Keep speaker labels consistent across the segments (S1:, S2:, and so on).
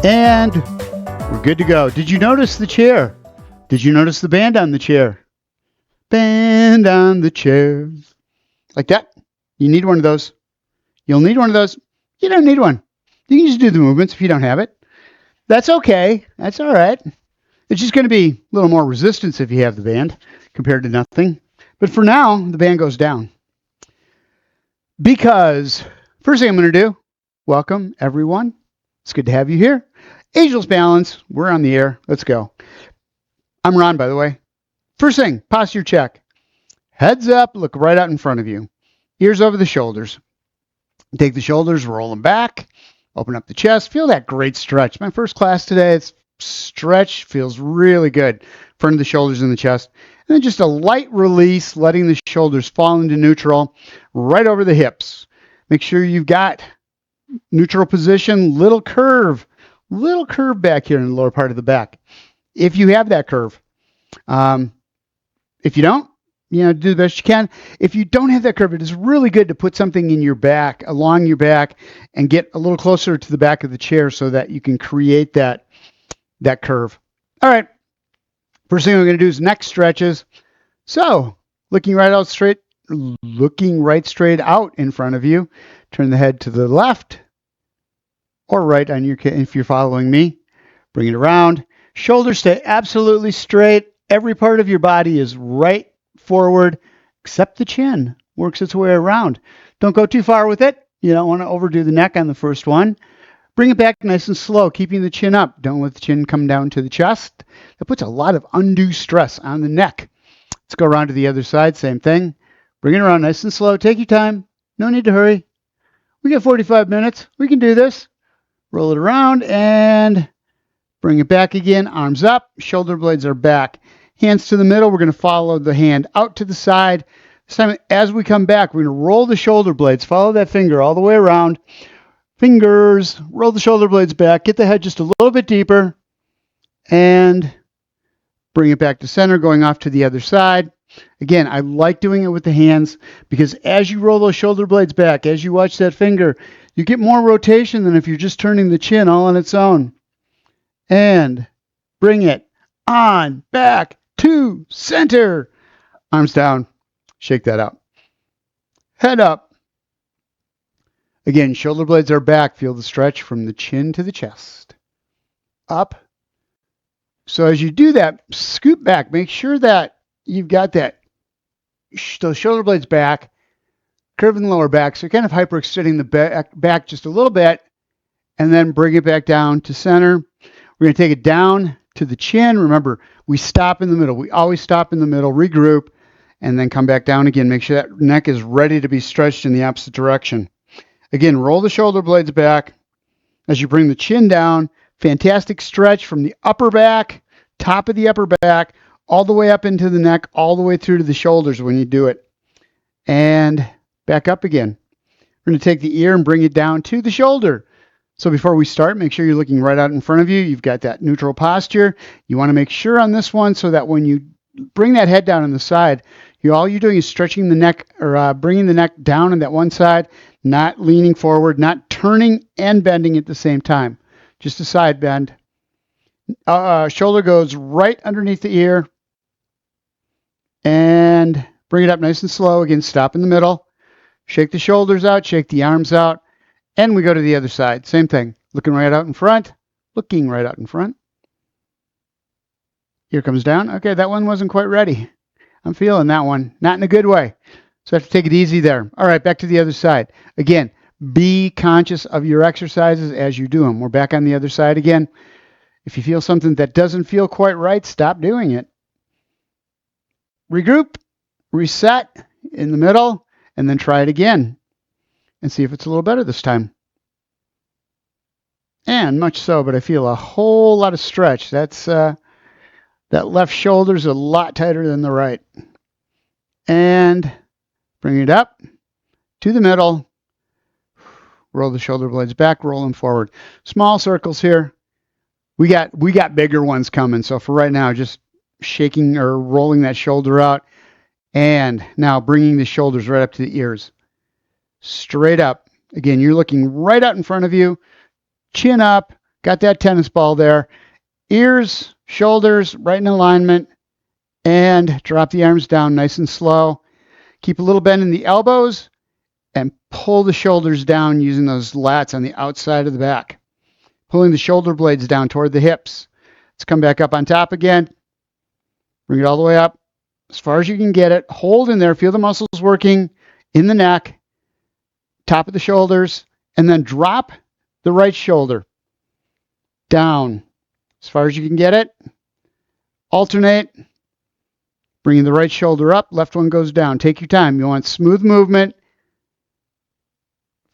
S1: And we're good to go. Did you notice the chair? Did you notice the band on the chair? Band on the chair. Like that. You need one of those. You'll need one of those. You don't need one. You can just do the movements if you don't have it. That's okay. That's all right. It's just going to be a little more resistance if you have the band compared to nothing. But for now, the band goes down. Because first thing I'm going to do, welcome everyone. It's good to have you here. Ageless Balance, we're on the air. Let's go. I'm Ron, by the way. First thing, posture check. Heads up, look right out in front of you. Ears over the shoulders. Take the shoulders, roll them back. Open up the chest. Feel that great stretch. My first class today, it's stretch. Feels really good. Front of the shoulders and the chest. And then just a light release, letting the shoulders fall into neutral, right over the hips. Make sure you've got neutral position, little curve back here in the lower part of the back. If you have that curve. If you don't, do the best you can. If you don't have that curve, it is really good to put something in your back, along your back, and get a little closer to the back of the chair so that you can create that curve. All right. First thing we're going to do is neck stretches. So, looking right straight out in front of you. Turn the head to the left or right on your if you're following me. Bring it around. Shoulders stay absolutely straight. Every part of your body is right forward, except the chin. Works its way around. Don't go too far with it. You don't want to overdo the neck on the first one. Bring it back nice and slow, keeping the chin up. Don't let the chin come down to the chest. That puts a lot of undue stress on the neck. Let's go around to the other side. Same thing. Bring it around nice and slow. Take your time. No need to hurry. We got 45 minutes. We can do this. Roll it around and bring it back again. Arms up. Shoulder blades are back. Hands to the middle. We're going to follow the hand out to the side. This time, as we come back, we're going to roll the shoulder blades. Follow that finger all the way around. Fingers. Roll the shoulder blades back. Get the head just a little bit deeper. And bring it back to center, going off to the other side. Again, I like doing it with the hands because as you roll those shoulder blades back, as you watch that finger, you get more rotation than if you're just turning the chin all on its own. And bring it on back to center. Arms down. Shake that out. Head up. Again, shoulder blades are back. Feel the stretch from the chin to the chest. Up. So as you do that, scoot back. Make sure that you've got those shoulder blades back, curving the lower back. So you're kind of hyperextending the back just a little bit, and then bring it back down to center. We're going to take it down to the chin. Remember, we stop in the middle. We always stop in the middle, regroup, and then come back down again. Make sure that neck is ready to be stretched in the opposite direction. Again, roll the shoulder blades back as you bring the chin down. Fantastic stretch from the upper back, top of the upper back, all the way up into the neck, all the way through to the shoulders when you do it. And back up again. We're going to take the ear and bring it down to the shoulder. So before we start, make sure you're looking right out in front of you. You've got that neutral posture. You want to make sure on this one so that when you bring that head down on the side, all you're doing is stretching the neck or bringing the neck down on that one side, not leaning forward, not turning and bending at the same time. Just a side bend. Shoulder goes right underneath the ear. And bring it up nice and slow. Again, stop in the middle. Shake the shoulders out. Shake the arms out. And we go to the other side. Same thing. Looking right out in front. Looking right out in front. Ear comes down. Okay, that one wasn't quite ready. I'm feeling that one. Not in a good way. So I have to take it easy there. All right, back to the other side. Again, be conscious of your exercises as you do them. We're back on the other side again. If you feel something that doesn't feel quite right, stop doing it. Regroup, reset in the middle, and then try it again and see if it's a little better this time. And much so, but I feel a whole lot of stretch. That's that left shoulder's a lot tighter than the right. And bring it up to the middle. Roll the shoulder blades back, roll them forward. Small circles here. We got bigger ones coming. So for right now, just shaking or rolling that shoulder out. And now bringing the shoulders right up to the ears. Straight up. Again, you're looking right out in front of you. Chin up. Got that tennis ball there. Ears, shoulders, right in alignment, and drop the arms down nice and slow. Keep a little bend in the elbows and pull the shoulders down using those lats on the outside of the back. Pulling the shoulder blades down toward the hips. Let's come back up on top again. Bring it all the way up as far as you can get it. Hold in there. Feel the muscles working in the neck, top of the shoulders, and then drop the right shoulder down as far as you can get it. Alternate. Bringing the right shoulder up, left one goes down. Take your time. You want smooth movement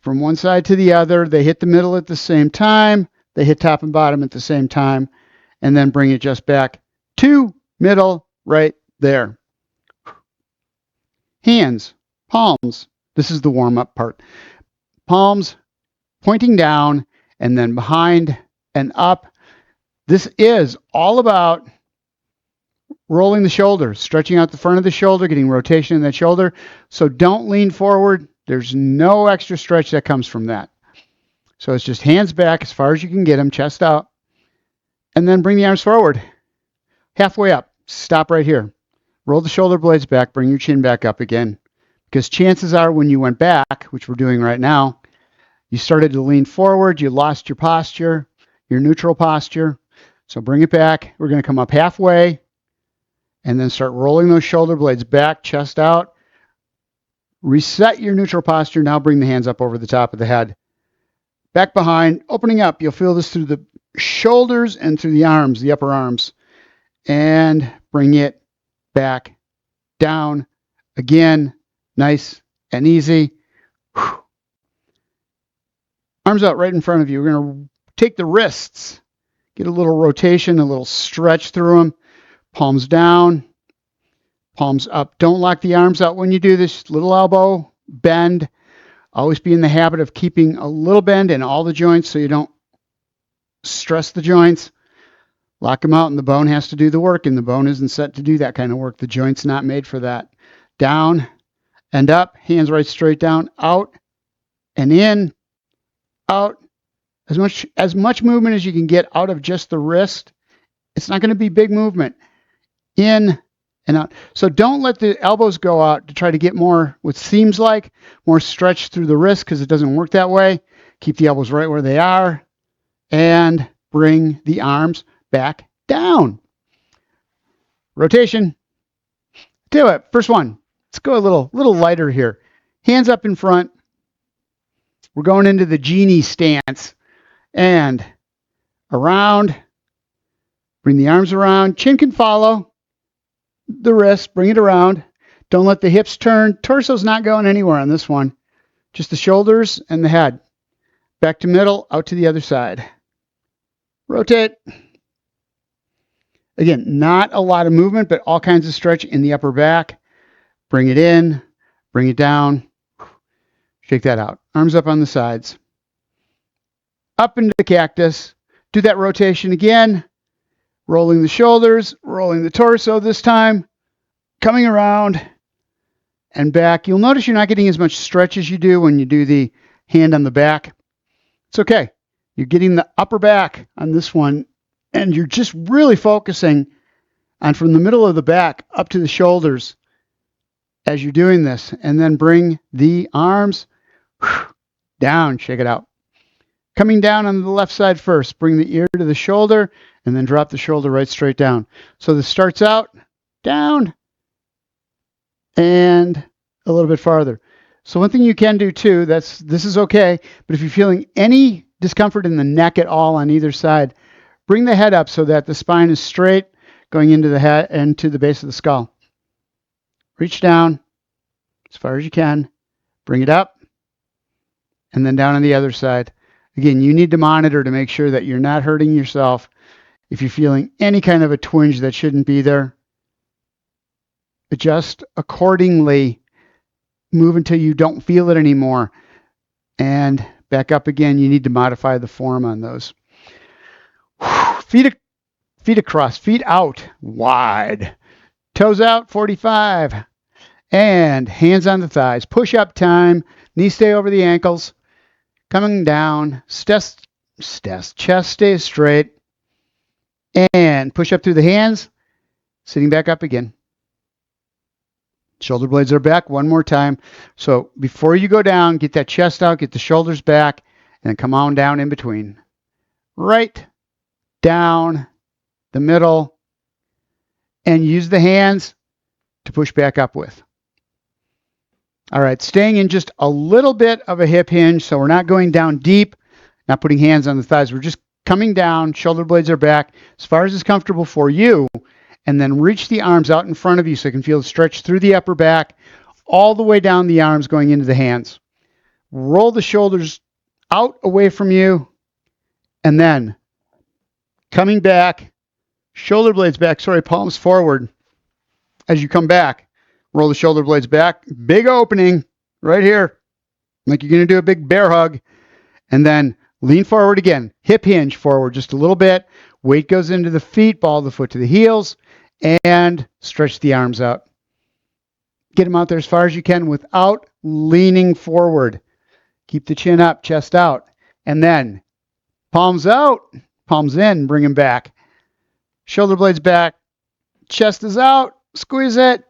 S1: from one side to the other. They hit the middle at the same time. They hit top and bottom at the same time. And then bring it just back to middle right there. Hands, palms. This is the warm-up part. Palms pointing down and then behind and up. This is all about rolling the shoulders, stretching out the front of the shoulder, getting rotation in that shoulder. So don't lean forward. There's no extra stretch that comes from that. So it's just hands back as far as you can get them, chest out, and then bring the arms forward. Halfway up, stop right here. Roll the shoulder blades back, bring your chin back up again. Because chances are when you went back, which we're doing right now, you started to lean forward, you lost your posture, your neutral posture. So bring it back. We're going to come up halfway and then start rolling those shoulder blades back, chest out. Reset your neutral posture. Now bring the hands up over the top of the head. Back behind, opening up. You'll feel this through the shoulders and through the arms, the upper arms. And bring it back down again. Nice and easy. Whew. Arms out right in front of you. We're going to take the wrists. Get a little rotation, a little stretch through them. Palms down, palms up. Don't lock the arms out when you do this. Little elbow, bend. Always be in the habit of keeping a little bend in all the joints so you don't stress the joints. Lock them out and the bone has to do the work, and the bone isn't set to do that kind of work. The joint's not made for that. Down and up, hands right straight down, out and in, out. As much movement as you can get out of just the wrist. It's not going to be big movement. In and out. So don't let the elbows go out to try to get more, what seems like, more stretch through the wrist, because it doesn't work that way. Keep the elbows right where they are. And bring the arms back down. Rotation. Do it. First one. Let's go a little lighter here. Hands up in front. We're going into the genie stance. And around. Bring the arms around. Chin can follow the wrist. Bring it around. Don't let the hips turn. Torso's not going anywhere on this one. Just the shoulders and the head. Back to middle, out to the other side. Rotate. Again, not a lot of movement, but all kinds of stretch in the upper back. Bring it in. Bring it down. Shake that out. Arms up on the sides. Up into the cactus. Do that rotation again. Rolling the shoulders, rolling the torso this time, coming around and back. You'll notice you're not getting as much stretch as you do when you do the hand on the back. It's okay. You're getting the upper back on this one, and you're just really focusing on from the middle of the back up to the shoulders as you're doing this. And then bring the arms down. Shake it out. Coming down on the left side first. Bring the ear to the shoulder and then drop the shoulder right straight down. So this starts out, down, and a little bit farther. So one thing you can do too, this is okay, but if you're feeling any discomfort in the neck at all on either side, bring the head up so that the spine is straight going into the head and to the base of the skull. Reach down as far as you can. Bring it up, and then down on the other side. Again, you need to monitor to make sure that you're not hurting yourself. If you're feeling any kind of a twinge that shouldn't be there, adjust accordingly. Move until you don't feel it anymore. And back up again. You need to modify the form on those. Feet across, feet out, wide. Toes out, 45. And hands on the thighs. Push up time. Knees stay over the ankles. Coming down. Chest stays straight. And push up through the hands. Sitting back up again. Shoulder blades are back one more time. So before you go down, get that chest out, get the shoulders back, and then come on down in between. Right, down, the middle, and use the hands to push back up with. All right, staying in just a little bit of a hip hinge, so we're not going down deep, not putting hands on the thighs. We're just coming down, shoulder blades are back as far as is comfortable for you, and then reach the arms out in front of you so you can feel the stretch through the upper back, all the way down the arms going into the hands. Roll the shoulders out away from you, and then coming back, shoulder blades back, palms forward. As you come back, roll the shoulder blades back, big opening right here, like you're going to do a big bear hug, and then lean forward again, hip hinge forward just a little bit, weight goes into the feet, ball the foot to the heels, and stretch the arms out. Get them out there as far as you can without leaning forward. Keep the chin up, chest out, and then palms out, palms in, bring them back. Shoulder blades back, chest is out, squeeze it,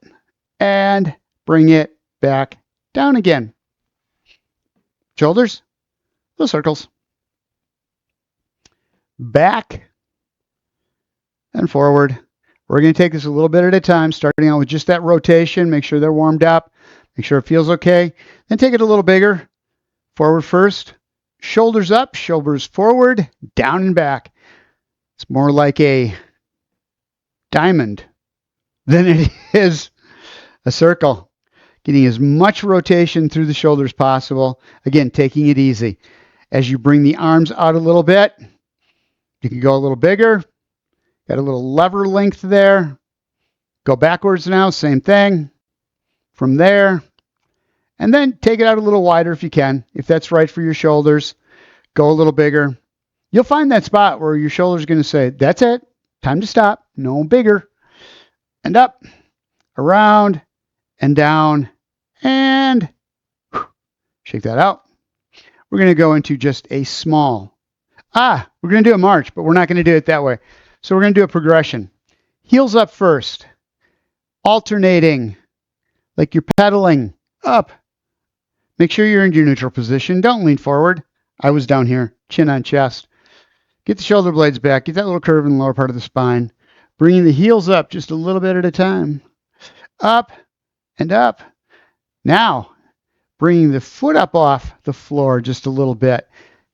S1: and bring it back down again. Shoulders, little circles. Back and forward. We're going to take this a little bit at a time, starting out with just that rotation. Make sure they're warmed up. Make sure it feels okay. Then take it a little bigger. Forward first. Shoulders up, shoulders forward, down and back. It's more like a diamond than it is a circle. Getting as much rotation through the shoulders as possible. Again, taking it easy. As you bring the arms out a little bit, you can go a little bigger. Got a little lever length there. Go backwards now, same thing. From there. And then take it out a little wider if you can, if that's right for your shoulders. Go a little bigger. You'll find that spot where your shoulder's going to say, that's it, time to stop, no bigger. And up, around, and down, and shake that out. We're going to go into just a small, we're going to do a march, but we're not going to do it that way. So we're going to do a progression. Heels up first, alternating, like you're pedaling up. Make sure you're in your neutral position. Don't lean forward. I was down here, chin on chest. Get the shoulder blades back. Get that little curve in the lower part of the spine. Bringing the heels up just a little bit at a time. Up and up. Now, bringing the foot up off the floor just a little bit.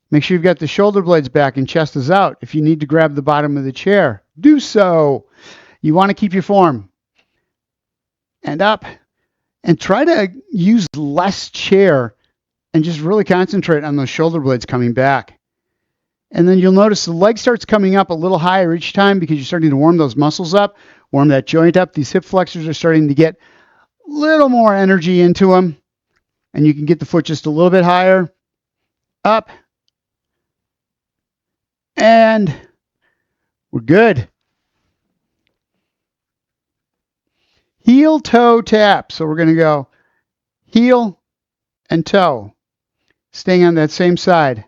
S1: Make sure you've got the shoulder blades back and chest is out. If you need to grab the bottom of the chair, do so. You want to keep your form. And up. And try to use less chair and just really concentrate on those shoulder blades coming back. And then you'll notice the leg starts coming up a little higher each time because you're starting to warm those muscles up, warm that joint up. These hip flexors are starting to get a little more energy into them. And you can get the foot just a little bit higher. Up. And we're good. Heel, toe, tap. So we're going to go heel and toe, staying on that same side.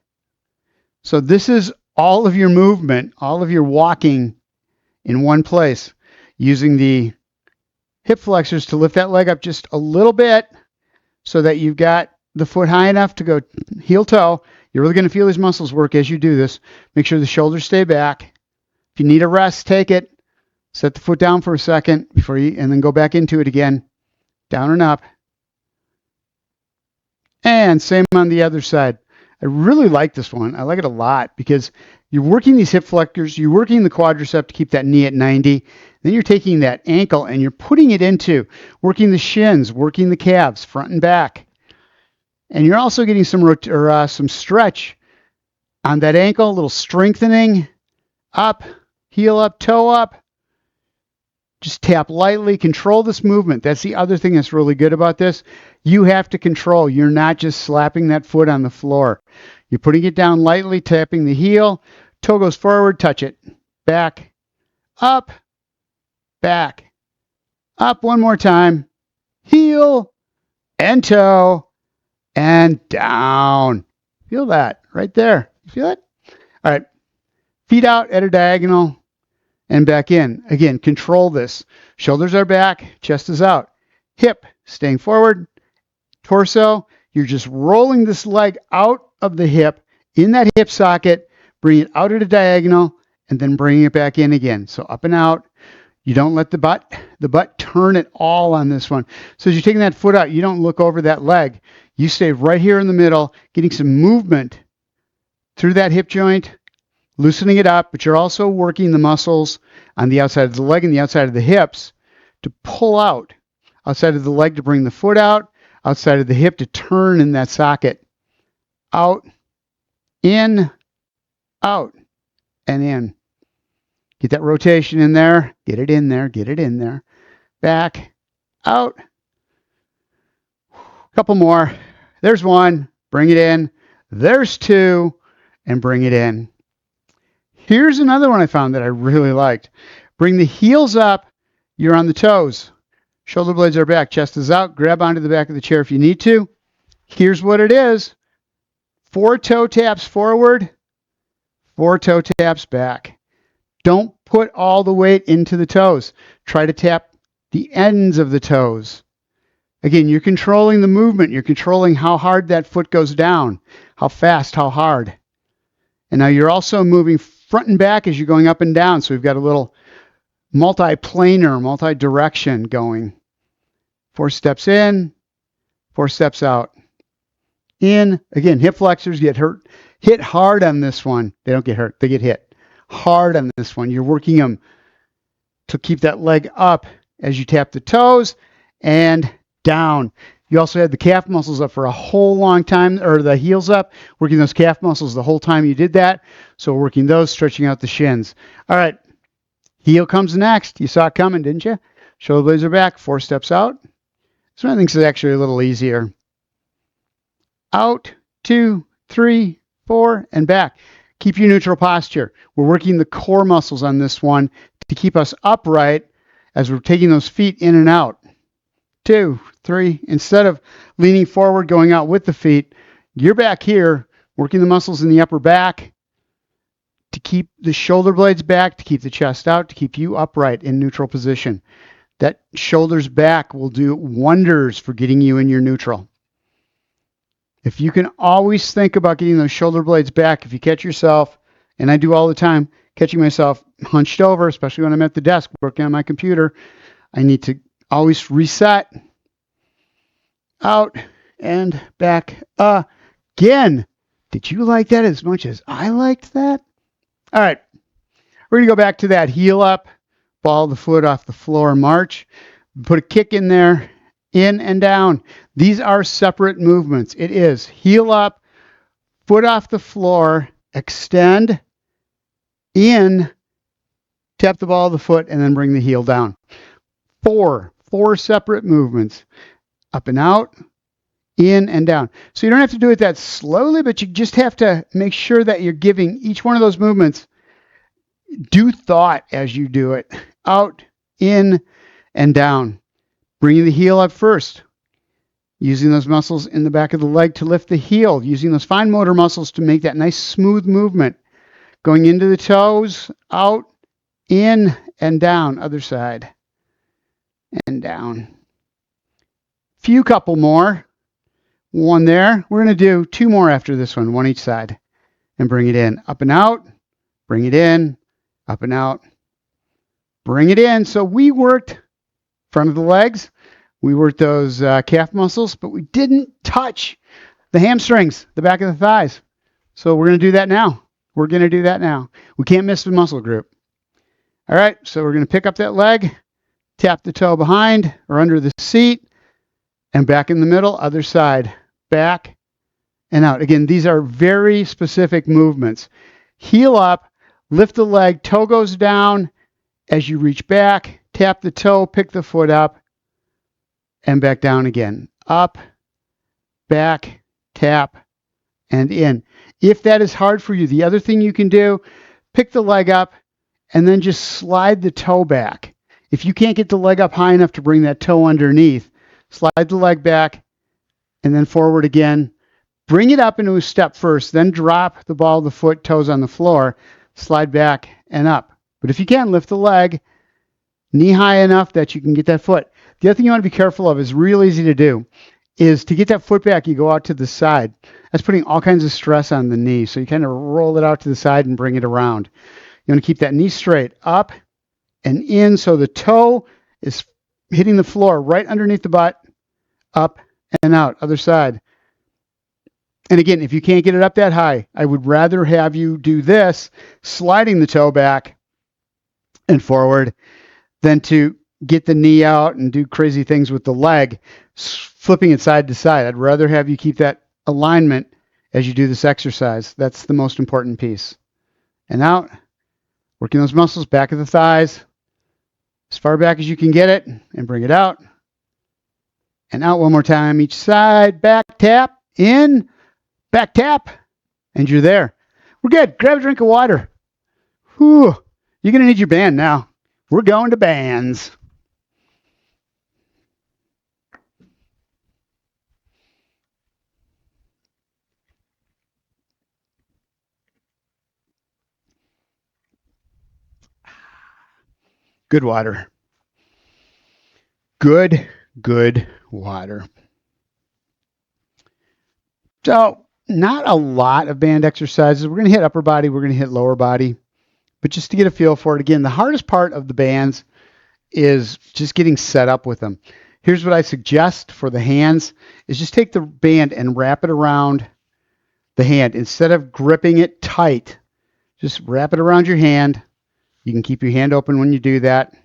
S1: So this is all of your movement, all of your walking in one place, using the hip flexors to lift that leg up just a little bit so that you've got the foot high enough to go heel, toe. You're really going to feel these muscles work as you do this. Make sure the shoulders stay back. If you need a rest, take it. Set the foot down for a second before you, and then go back into it again. Down and up. And same on the other side. I really like this one. I like it a lot because you're working these hip flexors, you're working the quadricep to keep that knee at 90. Then you're taking that ankle and you're putting it into working the shins, working the calves, front and back. And you're also getting some stretch on that ankle, a little strengthening. Up, heel up, toe up. Just tap lightly, control this movement. That's the other thing that's really good about this. You have to control. You're not just slapping that foot on the floor. You're putting it down lightly, tapping the heel. Toe goes forward, touch it. Back, up, back, up one more time. Heel and toe and down. Feel that right there. You feel it? All right, feet out at a diagonal and back in. Again, control this. Shoulders are back, chest is out. Hip staying forward, torso. You're just rolling this leg out of the hip in that hip socket, bring it out at a diagonal, and then bring it back in again. So up and out. You don't let the butt turn at all on this one. So as you're taking that foot out, you don't look over that leg. You stay right here in the middle, getting some movement through that hip joint, loosening it up, but you're also working the muscles on the outside of the leg and the outside of the hips to pull out. Outside of the leg to bring the foot out, outside of the hip to turn in that socket. Out, in, out, and in. Get that rotation in there. Get it in there. Get it in there. Back, out. Couple more. There's one. Bring it in. There's two. And bring it in. Here's another one I found that I really liked. Bring the heels up. You're on the toes. Shoulder blades are back. Chest is out. Grab onto the back of the chair if you need to. Here's what it is. 4 toe taps forward. 4 toe taps back. Don't put all the weight into the toes. Try to tap the ends of the toes. Again, you're controlling the movement. You're controlling how hard that foot goes down, how fast, how hard. And now you're also moving front and back as you're going up and down. So we've got a little multi-planar, multi-direction going. 4 steps in, 4 steps out. In, again, hip flexors get hurt. Hit hard on this one. They don't get hurt. They get hit hard on this one. You're working them to keep that leg up as you tap the toes and down. You also had the calf muscles up for a whole long time, or the heels up, working those calf muscles the whole time you did that. So working those, stretching out the shins. All right, heel comes next. You saw it coming, didn't you? Shoulder blades are back, 4 steps out. This one I think is actually a little easier. Out, 2, 3, 4, and back. Keep your neutral posture. We're working the core muscles on this one to keep us upright as we're taking those feet in and out. 2, 3. Instead of leaning forward, going out with the feet, you're back here, working the muscles in the upper back to keep the shoulder blades back, to keep the chest out, to keep you upright in neutral position. That shoulders back will do wonders for getting you in your neutral. If you can always think about getting those shoulder blades back, if you catch yourself, and I do all the time, catching myself hunched over, especially when I'm at the desk working on my computer, I need to always reset, out, and back again. Did you like that as much as I liked that? All right, we're going to go back to that heel up, ball the foot off the floor, march, put a kick in there, in and down. These are separate movements. It is heel up, foot off the floor, extend, in, tap the ball of the foot, and then bring the heel down. Four separate movements. Up and out, in and down. So you don't have to do it that slowly, but you just have to make sure that you're giving each one of those movements due thought as you do it. Out, in, and down. Bringing the heel up first. Using those muscles in the back of the leg to lift the heel. Using those fine motor muscles to make that nice smooth movement. Going into the toes, out, in, and down. Other side. And down. Few couple more. One there. We're going to do 2 more after this one. 1 each side. And bring it in. Up and out. Bring it in. Up and out. Bring it in. So we worked front of the legs. We worked those calf muscles, but we didn't touch the hamstrings, the back of the thighs. So we're going to do that now. We're going to do that now. We can't miss the muscle group. All right, so we're going to pick up that leg, tap the toe behind or under the seat, and back in the middle, other side, back and out. Again, these are very specific movements. Heel up, lift the leg, toe goes down as you reach back, tap the toe, pick the foot up, and back down again. Up, back, tap, and in. If that is hard for you, the other thing you can do, pick the leg up and then just slide the toe back. If you can't get the leg up high enough to bring that toe underneath, slide the leg back and then forward again, Bring it up into a step first, then drop the ball of the foot, toes on the floor, slide back and up. But if you can, lift the leg knee high enough that you can get that foot. The other thing you want to be careful of is real easy to do, is to get that foot back, you go out to the side. That's putting all kinds of stress on the knee. So you kind of roll it out to the side and bring it around. You want to keep that knee straight, up and in, so the toe is hitting the floor right underneath the butt, up and out, other side. And again, if you can't get it up that high, I would rather have you do this, sliding the toe back and forward, than to get the knee out and do crazy things with the leg, flipping it side to side. I'd rather have you keep that alignment as you do this exercise. That's the most important piece. And out, working those muscles back of the thighs, as far back as you can get it, and bring it out. And out one more time, each side, back tap, in, back tap, and you're there. We're good. Grab a drink of water. Whew. You're going to need your band now. We're going to bands. Good water. Good water. So, not a lot of band exercises. We're going to hit upper body. We're going to hit lower body. But just to get a feel for it, again, the hardest part of the bands is just getting set up with them. Here's what I suggest for the hands is just take the band and wrap it around the hand. Instead of gripping it tight, just wrap it around your hand. You can keep your hand open when you do that.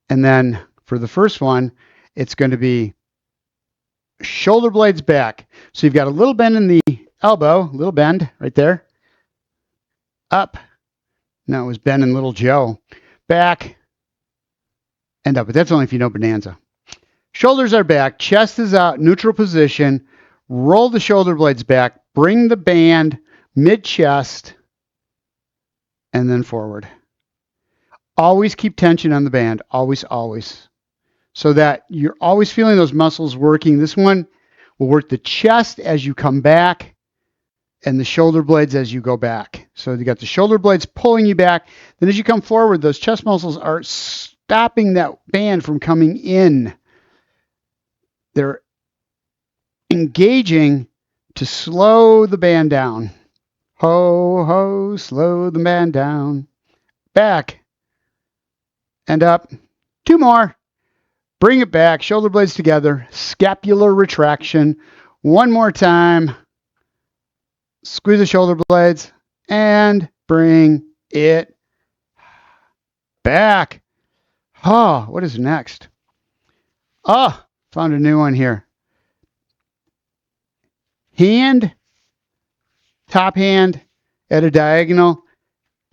S1: And then for the first one, it's going to be shoulder blades back. So you've got a little bend in the elbow, a little bend right there. Up. No, it was Ben and Little Joe. Back and up. But that's only if you know Bonanza. Shoulders are back. Chest is out. Neutral position. Roll the shoulder blades back. Bring the band mid-chest. And then forward. Always keep tension on the band. Always, always. So that you're always feeling those muscles working. This one will work the chest as you come back and the shoulder blades as you go back. So you got the shoulder blades pulling you back. Then as you come forward, those chest muscles are stopping that band from coming in. They're engaging to slow the band down. Ho, ho, slow the band down. Back and up. Two more. Bring it back. Shoulder blades together. Scapular retraction. One more time. Squeeze the shoulder blades and bring it back. Oh, what is next? Oh, found a new one here. Hand, top hand at a diagonal.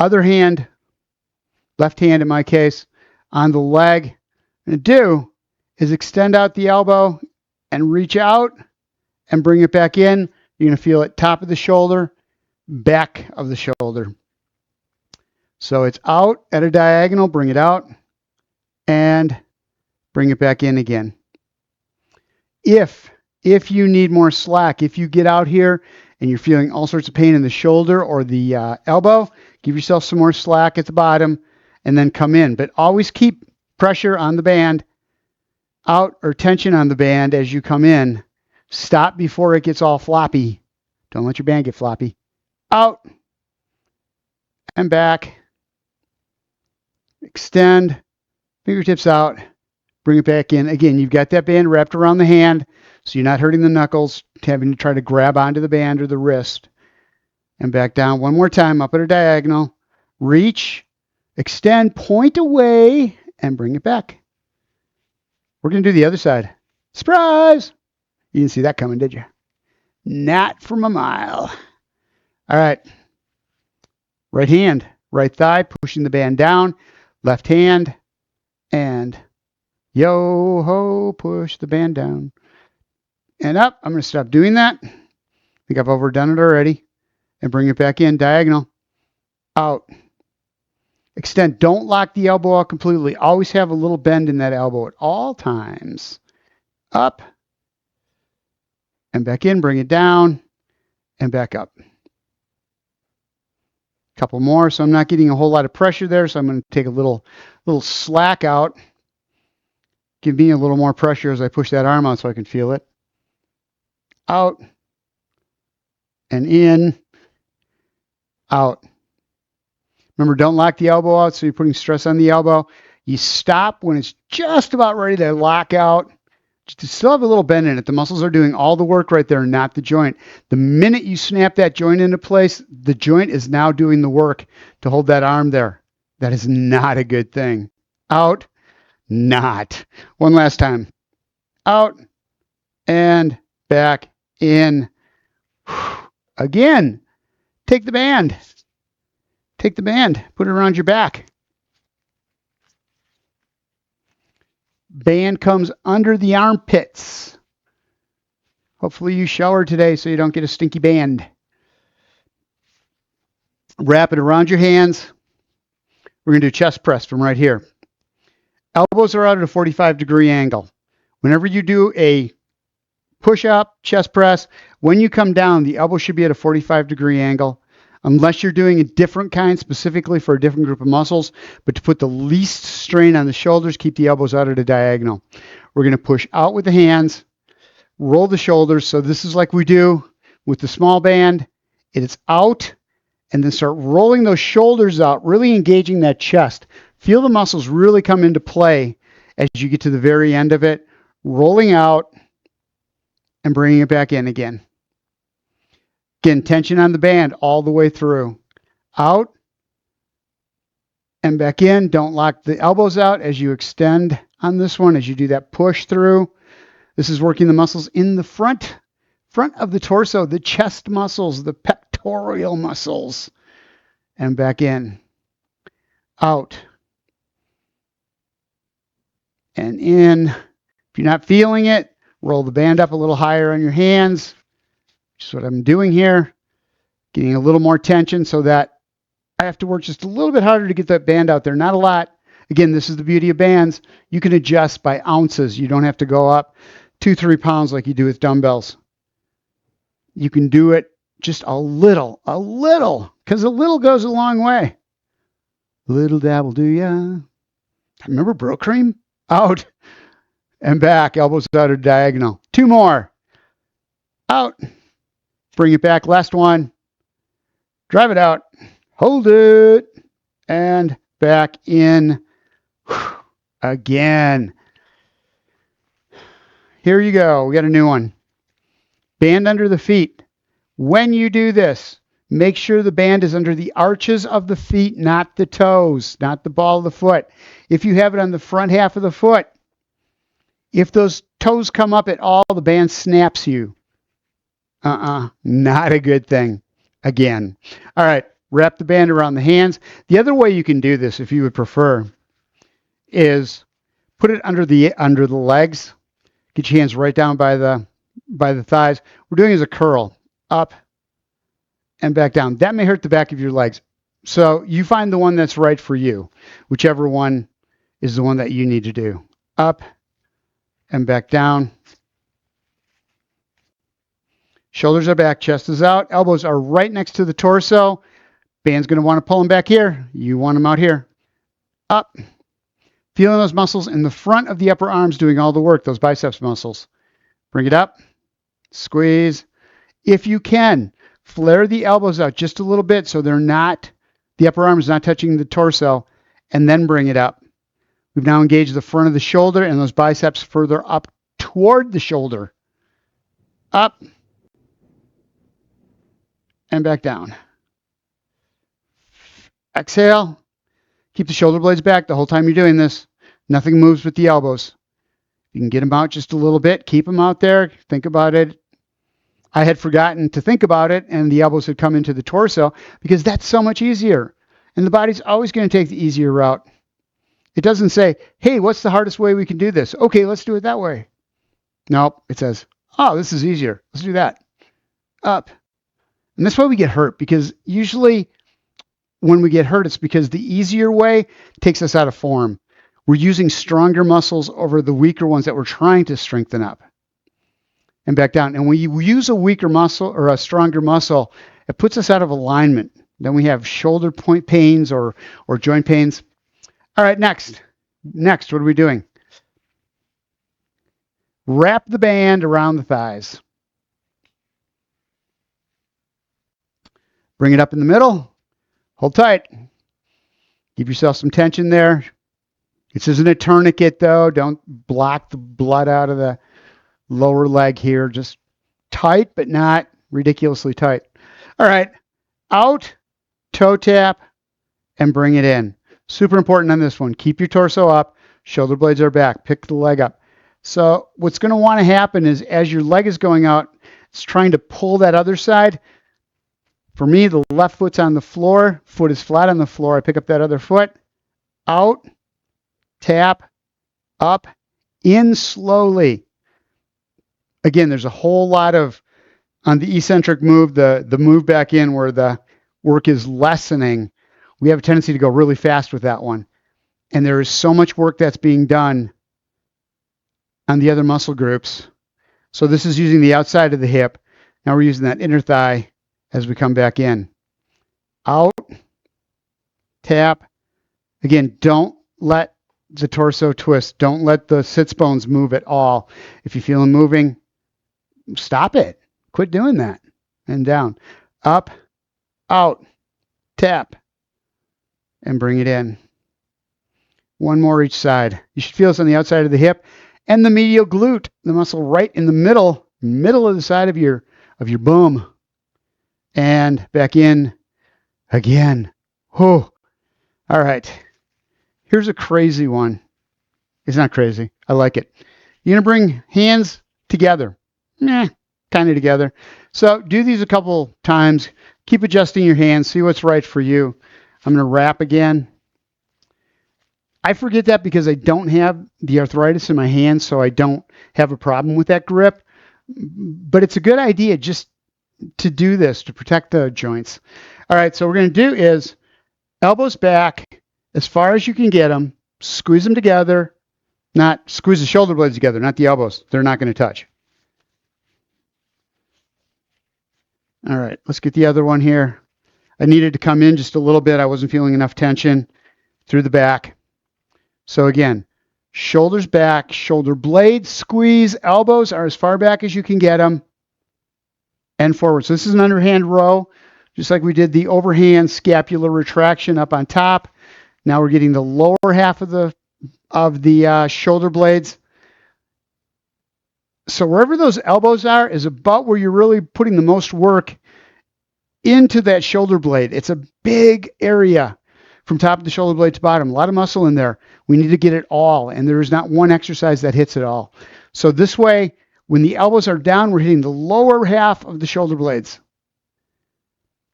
S1: Other hand, left hand in my case, on the leg. What I'm going to do is extend out the elbow and reach out and bring it back in. You're going to feel it top of the shoulder, back of the shoulder. So it's out at a diagonal, bring it out, and bring it back in again. If you need more slack, if you get out here and you're feeling all sorts of pain in the shoulder or the elbow, give yourself some more slack at the bottom and then come in. But always keep pressure on the band, out or tension on the band as you come in. Stop before it gets all floppy. Don't let your band get floppy. Out and back. Extend. Fingertips out. Bring it back in. Again, you've got that band wrapped around the hand, so you're not hurting the knuckles, having to try to grab onto the band or the wrist. And back down one more time, up at a diagonal. Reach, extend, point away, and bring it back. We're going to do the other side. Surprise! You didn't see that coming, did you? Not from a mile. All right. Right hand, right thigh, pushing the band down. Left hand, and yo-ho, push the band down. And up. I'm going to stop doing that. I think I've overdone it already. And bring it back in, diagonal. Out. Extend. Don't lock the elbow out completely. Always have a little bend in that elbow at all times. Up. and back in, bring it down, and back up. Couple more, so I'm not getting a whole lot of pressure there, so I'm going to take a little slack out. Give me a little more pressure as I push that arm out so I can feel it. Out, and in, out. Remember, don't lock the elbow out, so you're putting stress on the elbow. You stop when it's just about ready to lock out. To still have a little bend in it. The muscles are doing all the work right there, not the joint. The minute you snap that joint into place, the joint is now doing the work to hold that arm there. That is not a good thing. Out, not. One last time. Out, and back in. Again, take the band. Take the band, put it around your back. Band comes under the armpits. Hopefully you showered today so you don't get a stinky band. Wrap it around your hands. We're going to do chest press from right here. Elbows are out at a 45-degree angle. Whenever you do a push-up, chest press, when you come down, the elbow should be at a 45-degree angle. Unless you're doing a different kind specifically for a different group of muscles, but to put the least strain on the shoulders, keep the elbows out at a diagonal. We're going to push out with the hands, roll the shoulders. So this is like we do with the small band. It's out, and then start rolling those shoulders out, really engaging that chest. Feel the muscles really come into play as you get to the very end of it, rolling out and bringing it back in again. Again, tension on the band all the way through. Out and back in. Don't lock the elbows out as you extend on this one, as you do that push through. This is working the muscles in the front of the torso, the chest muscles, the pectoral muscles. And back in. Out. And in. If you're not feeling it, roll the band up a little higher on your hands. Just what I'm doing here, getting a little more tension so that I have to work just a little bit harder to get that band out there. Not a lot. Again, this is the beauty of bands. You can adjust by ounces. You don't have to go up 2-3 pounds like you do with dumbbells. You can do it just a little, because a little goes a long way. Little dabble do ya? Remember Bro Cream? Out and back, elbows out or diagonal. 2 more. Out. Bring it back. Last one. Drive it out. Hold it. And back in. Again. Here you go. We got a new one. Band under the feet. When you do this, make sure the band is under the arches of the feet, not the toes, not the ball of the foot. If you have it on the front half of the foot, if those toes come up at all, the band snaps you. Not a good thing. Again. All right, wrap the band around the hands. The other way you can do this, if you would prefer, is put it under the legs. Get your hands right down by the thighs. We're doing it as a curl, up and back down. That may hurt the back of your legs. So you find the one that's right for you, whichever one is the one that you need to do. Up and back down. Shoulders are back, chest is out, elbows are right next to the torso. Band's going to want to pull them back here. You want them out here. Up. Feeling those muscles in the front of the upper arms doing all the work, those biceps muscles. Bring it up. Squeeze. If you can, flare the elbows out just a little bit so they're not, the upper arm is not touching the torso, and then bring it up. We've now engaged the front of the shoulder and those biceps further up toward the shoulder. Up. And back down. Exhale. Keep the shoulder blades back the whole time you're doing this. Nothing moves with the elbows. You can get them out just a little bit. Keep them out there. Think about it. I had forgotten to think about it, and the elbows had come into the torso because that's so much easier. And the body's always going to take the easier route. It doesn't say, hey, what's the hardest way we can do this? Okay, let's do it that way. Nope. It says, oh, this is easier. Let's do that. Up. And that's why we get hurt, because usually when we get hurt, it's because the easier way takes us out of form. We're using stronger muscles over the weaker ones that we're trying to strengthen up. and back down. And when you use a weaker muscle or a stronger muscle, it puts us out of alignment. Then we have shoulder point pains or joint pains. All right, next, what are we doing? Wrap the band around the thighs. Bring it up in the middle. Hold tight. Give yourself some tension there. This isn't a tourniquet, though. Don't block the blood out of the lower leg here. Just tight, but not ridiculously tight. All right. Out, toe tap, and bring it in. Super important on this one. Keep your torso up. Shoulder blades are back. Pick the leg up. So what's going to want to happen is as your leg is going out, it's trying to pull that other side. For me, the left foot's on the floor. Foot is flat on the floor. I pick up that other foot. Out, tap, up, in slowly. Again, there's a whole lot of, on the eccentric move, the move back in where the work is lessening, we have a tendency to go really fast with that one. And there is so much work that's being done on the other muscle groups. So this is using the outside of the hip. Now we're using that inner thigh as we come back in. Out, tap. Again, don't let the torso twist. Don't let the sits bones move at all. If you feel them moving, stop it. Quit doing that. And down. Up, out, tap, and bring it in. One more each side. You should feel this on the outside of the hip and the medial glute, the muscle right in the middle of the side of your bum. And back in again. Oh, all right. Here's a crazy one. It's not crazy. I like it. You're going to bring hands together. Kind of together. So do these a couple times. Keep adjusting your hands. See what's right for you. I'm going to wrap again. I forget that because I don't have the arthritis in my hands, so I don't have a problem with that grip. But it's a good idea just to do this to protect the joints. All right, so what we're going to do is elbows back as far as you can get them. Squeeze them together. Not squeeze the shoulder blades together, not the elbows. They're not going to touch. All right, let's get the other one here. I needed to come in just a little bit. I wasn't feeling enough tension through the back. So again, shoulders back, shoulder blades squeeze, elbows are as far back as you can get them, and forward. So this is an underhand row, just like we did the overhand scapular retraction up on top. Now we're getting the lower half of the shoulder blades. So wherever those elbows are is about where you're really putting the most work into that shoulder blade. It's a big area from top of the shoulder blade to bottom. A lot of muscle in there. We need to get it all, and there is not one exercise that hits it all. So this way, when the elbows are down, we're hitting the lower half of the shoulder blades.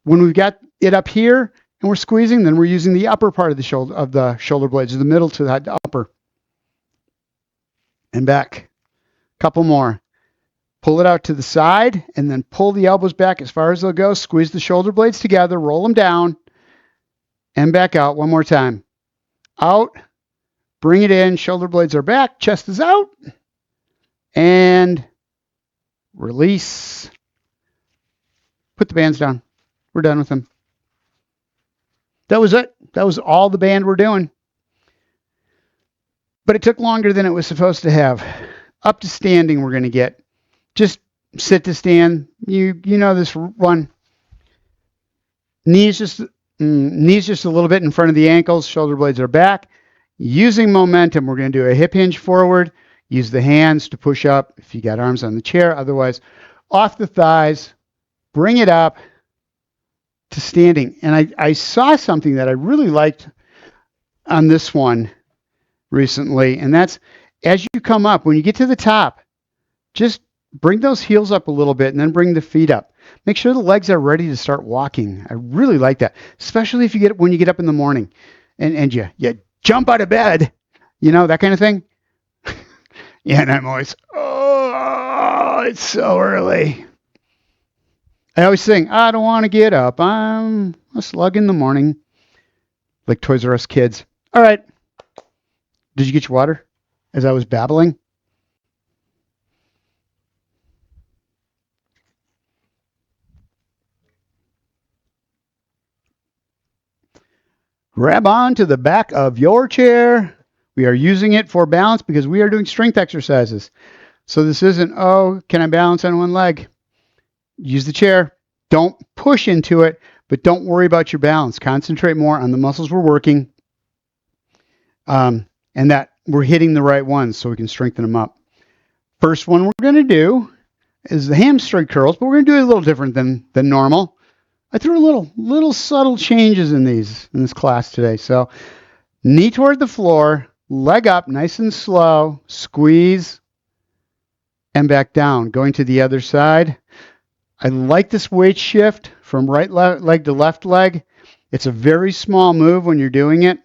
S1: When we've got it up here and we're squeezing, then we're using the upper part of the shoulder blades, the middle to the upper. And back. Couple more. Pull it out to the side and then pull the elbows back as far as they'll go. Squeeze the shoulder blades together, roll them down, and back out one more time. Out, bring it in, shoulder blades are back, chest is out, and release. Put the bands down. We're done with them. That was it. That was all the band we're doing. But it took longer than it was supposed to have. Up to standing we're going to get. Just sit to stand. You know this one. Knees just a little bit in front of the ankles. Shoulder blades are back. Using momentum, we're going to do a hip hinge forward. Use the hands to push up if you got arms on the chair. Otherwise, off the thighs. Bring it up to standing. And I saw something that I really liked on this one recently. And that's as you come up, when you get to the top, just bring those heels up a little bit and then bring the feet up. Make sure the legs are ready to start walking. I really like that, especially when you get up in the morning and you jump out of bed, that kind of thing. Yeah, and I'm always, it's so early. I always sing, I don't want to get up. I'm a slug in the morning. Like Toys R Us kids. All right. Did you get your water as I was babbling? Grab on to the back of your chair. We are using it for balance because we are doing strength exercises. So this isn't, oh, can I balance on one leg? Use the chair. Don't push into it, but don't worry about your balance. Concentrate more on the muscles we're working, and that we're hitting the right ones so we can strengthen them up. First one we're going to do is the hamstring curls, but we're going to do it a little different than normal. I threw little subtle changes in this class today. So knee toward the floor, leg up, nice and slow, squeeze, and back down. Going to the other side. I like this weight shift from right leg to left leg. It's a very small move when you're doing it,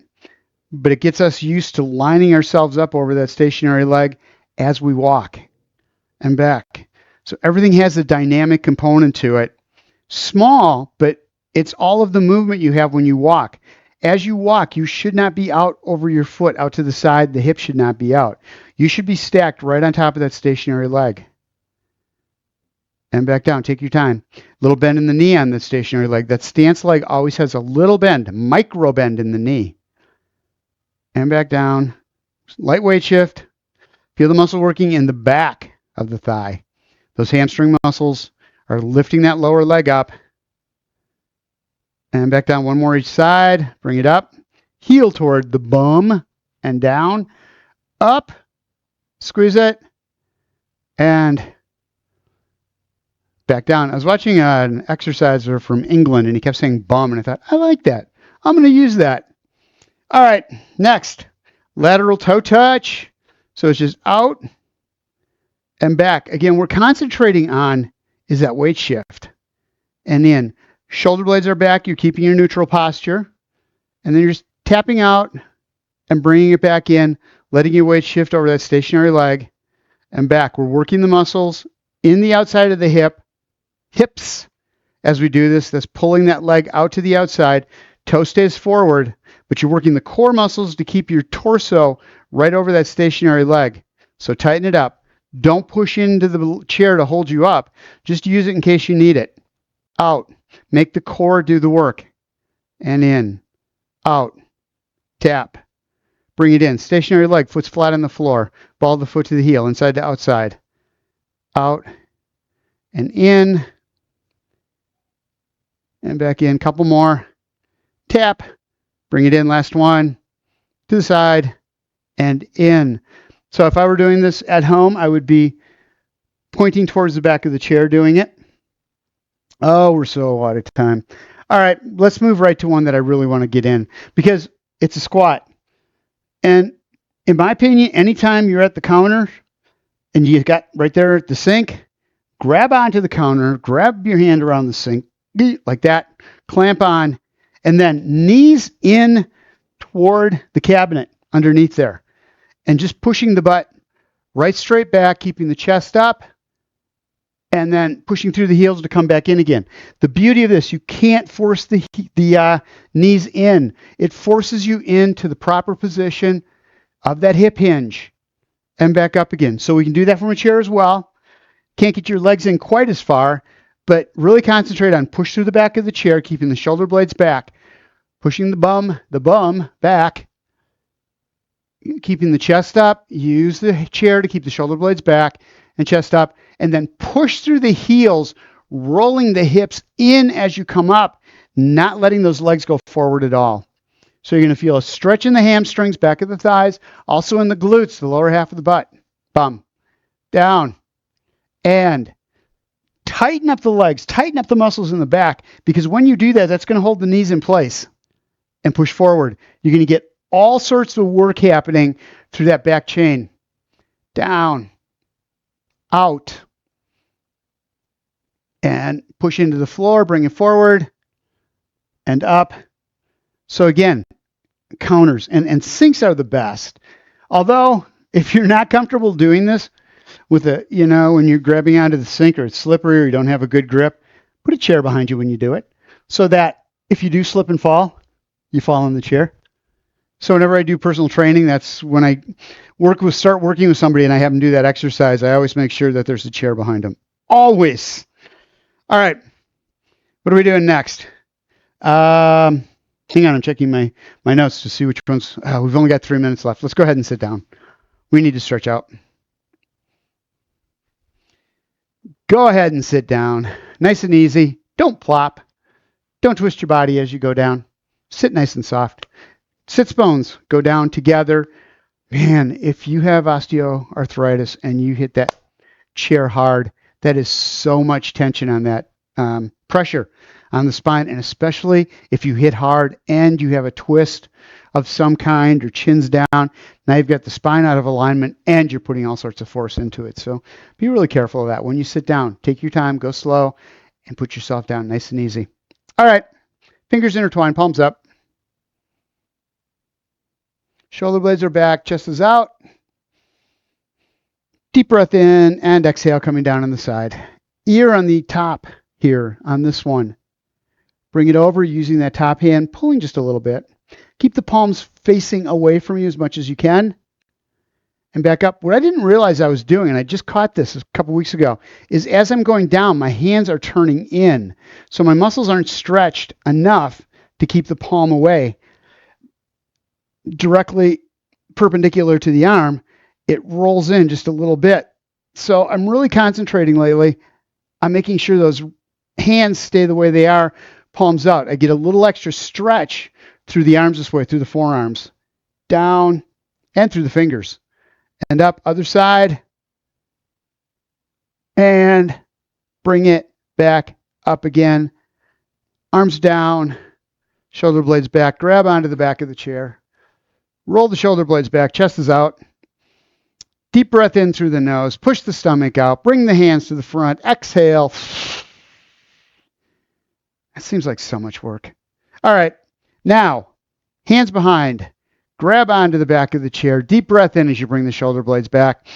S1: but it gets us used to lining ourselves up over that stationary leg as we walk and back. So everything has a dynamic component to it. Small, but it's all of the movement you have when you walk. As you walk, you should not be out over your foot, out to the side. The hip should not be out. You should be stacked right on top of that stationary leg. And back down. Take your time. Little bend in the knee on the stationary leg. That stance leg always has a little bend, micro bend in the knee. And back down. Light weight shift. Feel the muscle working in the back of the thigh. Those hamstring muscles are lifting that lower leg up. And back down. One more each side. Bring it up. Heel toward the bum and down. Up. Squeeze it. And back down. I was watching an exerciser from England, and he kept saying bum, and I thought, I like that. I'm going to use that. All right, next. Lateral toe touch. So it's just out and back. Again, we're concentrating on is that weight shift. And in. Shoulder blades are back. You're keeping your neutral posture. And then you're just tapping out and bringing it back in, letting your weight shift over that stationary leg and back. We're working the muscles in the outside of the hips as we do this. That's pulling that leg out to the outside. Toe stays forward, but you're working the core muscles to keep your torso right over that stationary leg. So tighten it up. Don't push into the chair to hold you up. Just use it in case you need it. Out. Make the core do the work. And in. Out. Tap. Bring it in. Stationary leg. Foot's flat on the floor. Ball the foot to the heel. Inside to outside. Out. And in. And back in. Couple more. Tap. Bring it in. Last one. To the side. And in. So if I were doing this at home, I would be pointing towards the back of the chair doing it. Oh, we're so out of time. All right, let's move right to one that I really want to get in because it's a squat. And in my opinion, anytime you're at the counter and you got right there at the sink, grab onto the counter, grab your hand around the sink like that, clamp on, and then knees in toward the cabinet underneath there. And just pushing the butt right straight back, keeping the chest up, and then pushing through the heels to come back in again. The beauty of this, you can't force the knees in. It forces you into the proper position of that hip hinge and back up again. So we can do that from a chair as well. Can't get your legs in quite as far, but really concentrate on push through the back of the chair, keeping the shoulder blades back, pushing the bum back, keeping the chest up. Use the chair to keep the shoulder blades back and chest up, and then push through the heels, rolling the hips in as you come up, not letting those legs go forward at all. So you're going to feel a stretch in the hamstrings, back of the thighs, also in the glutes, the lower half of the butt. Bum, down, and tighten up the legs, tighten up the muscles in the back, because when you do that, that's going to hold the knees in place and push forward. You're going to get all sorts of work happening through that back chain. Down, out, and push into the floor, bring it forward and up. So again, counters and sinks are the best. Although if you're not comfortable doing this with when you're grabbing onto the sink or it's slippery or you don't have a good grip, put a chair behind you when you do it so that if you do slip and fall, you fall in the chair. So whenever I do personal training, that's when I start working with somebody and I have them do that exercise, I always make sure that there's a chair behind them. Always. All right. What are we doing next? Hang on, I'm checking my notes to see which ones. We've only got 3 minutes left. Let's go ahead and sit down. We need to stretch out. Go ahead and sit down. Nice and easy. Don't plop. Don't twist your body as you go down. Sit nice and soft. Sits bones go down together. Man, if you have osteoarthritis and you hit that chair hard, that is so much tension on that pressure on the spine, and especially if you hit hard and you have a twist of some kind or chins down, now you've got the spine out of alignment and you're putting all sorts of force into it. So be really careful of that. When you sit down, take your time, go slow, and put yourself down nice and easy. All right, fingers intertwined, palms up. Shoulder blades are back, chest is out. Deep breath in and exhale, coming down on the side. Ear on the top here on this one. Bring it over using that top hand, pulling just a little bit. Keep the palms facing away from you as much as you can. And back up. What I didn't realize I was doing, and I just caught this a couple weeks ago, is as I'm going down, my hands are turning in. So my muscles aren't stretched enough to keep the palm away. Directly perpendicular to the arm, it rolls in just a little bit. So I'm really concentrating lately on making sure those hands stay the way they are, palms out. I get a little extra stretch through the arms this way, through the forearms, down, and through the fingers. And up, other side, and bring it back up again. Arms down, shoulder blades back, grab onto the back of the chair. Roll the shoulder blades back, chest is out. Deep breath in through the nose, push the stomach out, bring the hands to the front, exhale. That seems like so much work. All right, now, hands behind, grab onto the back of the chair, deep breath in as you bring the shoulder blades back.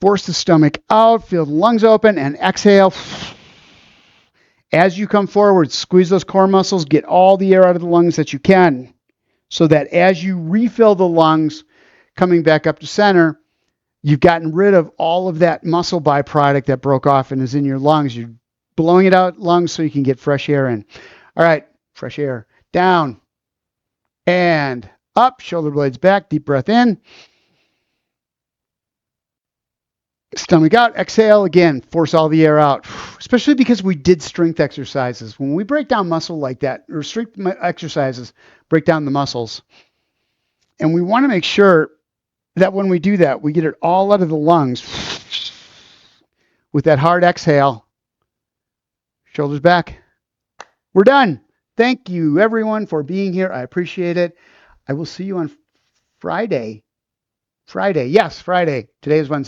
S1: Force the stomach out, feel the lungs open, and exhale. As you come forward, squeeze those core muscles, get all the air out of the lungs that you can, so that as you refill the lungs, coming back up to center, you've gotten rid of all of that muscle byproduct that broke off and is in your lungs. You're blowing it out lungs so you can get fresh air in. All right, fresh air. Down and up, shoulder blades back, deep breath in. Stomach out, exhale again, force all the air out, especially because we did strength exercises. When we break down muscle like that, or strength exercises break down the muscles, and we want to make sure that when we do that, we get it all out of the lungs with that hard exhale. Shoulders back. We're done. Thank you, everyone, for being here. I appreciate it. I will see you on Friday. Yes, Friday. Today is Wednesday.